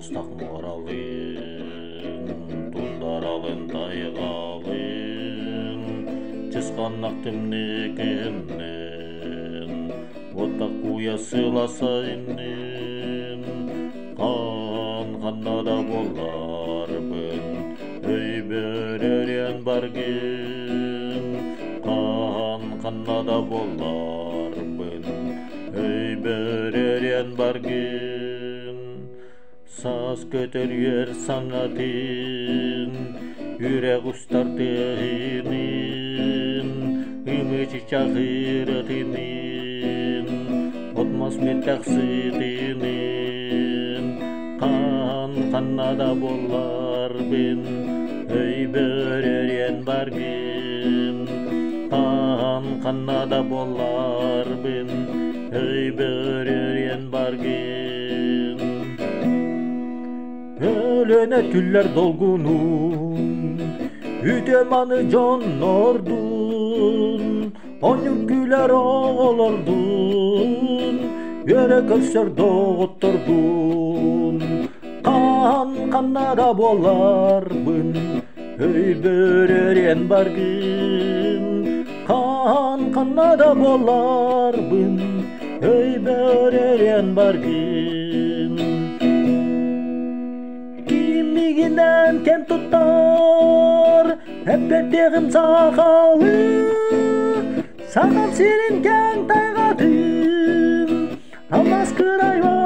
Астақтың оралын, тұндаралын тайғалын, Чысқанақтым некеннен, Оттақ қуя сыласайнен, Қанғанада боларбын, Өй бөререн барген, Қанғанада боларбын, Өй бөререн барген. Саз көтөрер саңатын, Үрек ұстар тегінен, Үмічі чағырытынен, Отмас меттәк сытынен, Қанғанада боларбын, Өй бөререн барген, Қанғанада боларбын, Өй бөререн барген. Өлөне түллер долгунун, Үтеманы жоннордун, Онюк күлер оғолордун, Өре көрсөр доғыттордун, Қанғанада боларбын, Өй бөререн баргын, Қанғанада боларбын, Өй бөререн баргын. Кимигинен кен тұттар, Әппеттегім сақалы, Сағам сенен кәң тайғатын, Алмас кырайва